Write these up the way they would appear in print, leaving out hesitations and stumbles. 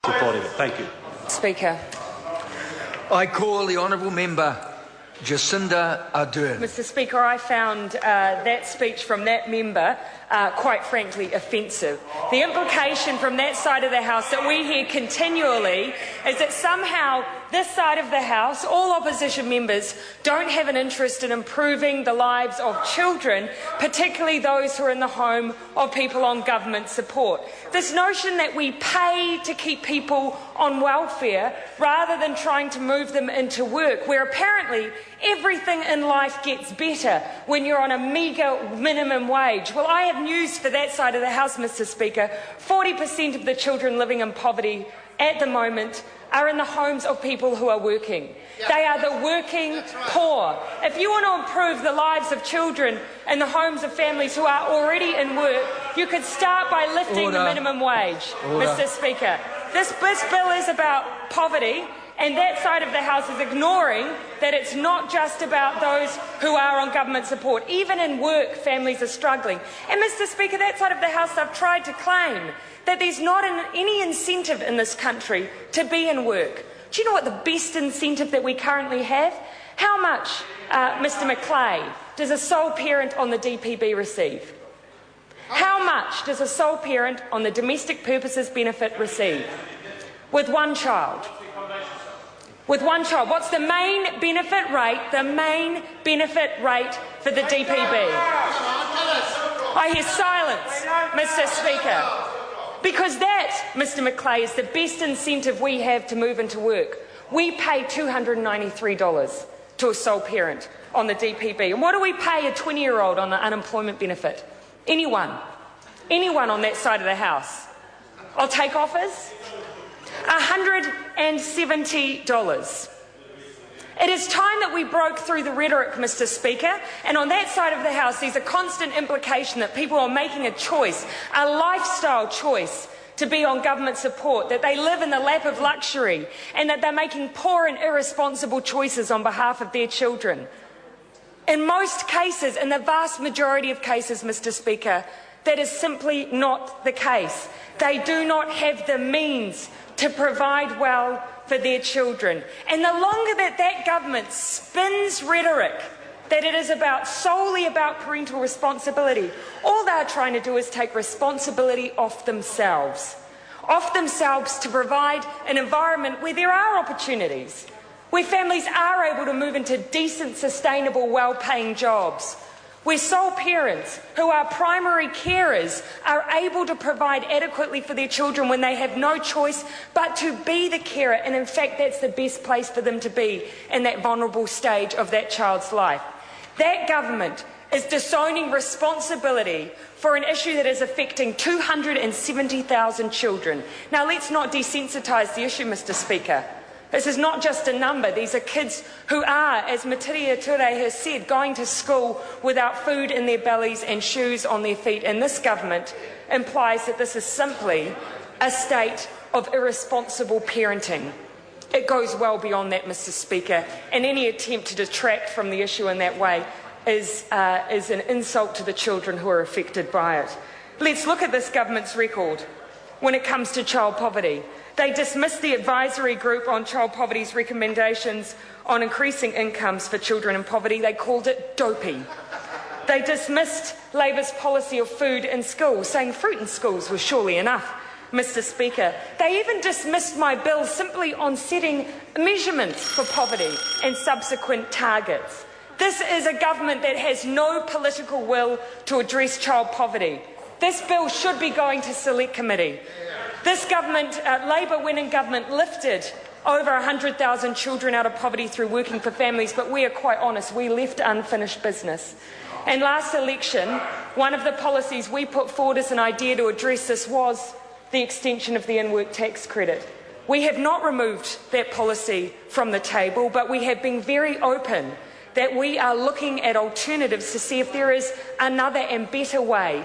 Supporting it. Thank you. Speaker. I call the honourable member Jacinda Ardern. Mr. Speaker, I found that speech from that member quite frankly offensive. The implication from that side of the House that we hear continually is that somehow this side of the House, all opposition members, don't have an interest in improving the lives of children, particularly those who are in the home of people on government support. This notion that we pay to keep people on welfare rather than trying to move them into work, where apparently everything in life gets better when you're on a meagre minimum wage. Well, I have news for that side of the House, Mr. Speaker. 40% of the children living in poverty at the moment are in the homes of people who are working. They are the working poor. If you want to improve the lives of children in the homes of families who are already in work, you could start by lifting the minimum wage, Mr. Speaker. This bill is about poverty, and that side of the House is ignoring that it's not just about those who are on government support. Even in work, families are struggling. And, Mr. Speaker, that side of the House have tried to claim that there's not any incentive in this country to be in work. Do you know what the best incentive that we currently have? How much, Mr. McClay, does a sole parent on the DPB receive? How much does a sole parent on the domestic purposes benefit receive? With one child. With one child. What's the main benefit rate? The main benefit rate for the DPB? I hear silence, Mr. Speaker. Because that, Mr. McClay, is the best incentive we have to move into work. We pay $293 to a sole parent on the DPB. And what do we pay a 20-year-old on the unemployment benefit? Anyone. Anyone on that side of the House. I'll take offers. $170. It is time that we broke through the rhetoric, Mr. Speaker, and on that side of the House there's a constant implication that people are making a choice, a lifestyle choice, to be on government support, that they live in the lap of luxury, and that they're making poor and irresponsible choices on behalf of their children. In most cases, in the vast majority of cases, Mr. Speaker, that is simply not the case. They do not have the means to provide well for their children. And the longer that government spins rhetoric that it is solely about parental responsibility, all they're trying to do is take responsibility off themselves to provide an environment where there are opportunities, where families are able to move into decent, sustainable, well-paying jobs, where sole parents who are primary carers are able to provide adequately for their children when they have no choice but to be the carer, and in fact that's the best place for them to be in that vulnerable stage of that child's life. That government is disowning responsibility for an issue that is affecting 270,000 children. Now let's not desensitise the issue, Mr. Speaker. This is not just a number. These are kids who are, as Matiria Ture has said, going to school without food in their bellies and shoes on their feet. And this government implies that this is simply a state of irresponsible parenting. It goes well beyond that, Mr. Speaker, and any attempt to detract from the issue in that way is an insult to the children who are affected by it. Let's look at this government's record when it comes to child poverty. They dismissed the advisory group on child poverty's recommendations on increasing incomes for children in poverty. They called it dopey. They dismissed Labour's policy of food in schools, saying fruit in schools was surely enough, Mr. Speaker. They even dismissed my bill simply on setting measurements for poverty and subsequent targets. This is a government that has no political will to address child poverty. This bill should be going to Select Committee. This government, Labour when in government, lifted over 100,000 children out of poverty through Working for Families, but we are quite honest, we left unfinished business. And last election, one of the policies we put forward as an idea to address this was the extension of the in-work tax credit. We have not removed that policy from the table, but we have been very open that we are looking at alternatives to see if there is another and better way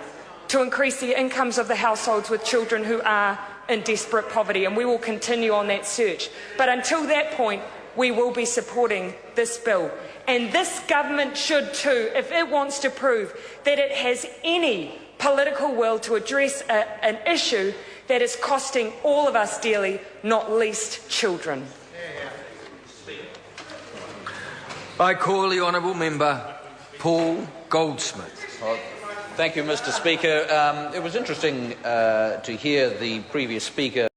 to increase the incomes of the households with children who are in desperate poverty, and we will continue on that search. But until that point, we will be supporting this bill. And this government should too, if it wants to prove that it has any political will to address an issue that is costing all of us dearly, not least children. I call the honourable member Paul Goldsmith. Thank you, Mr. Speaker. It was interesting to hear the previous speaker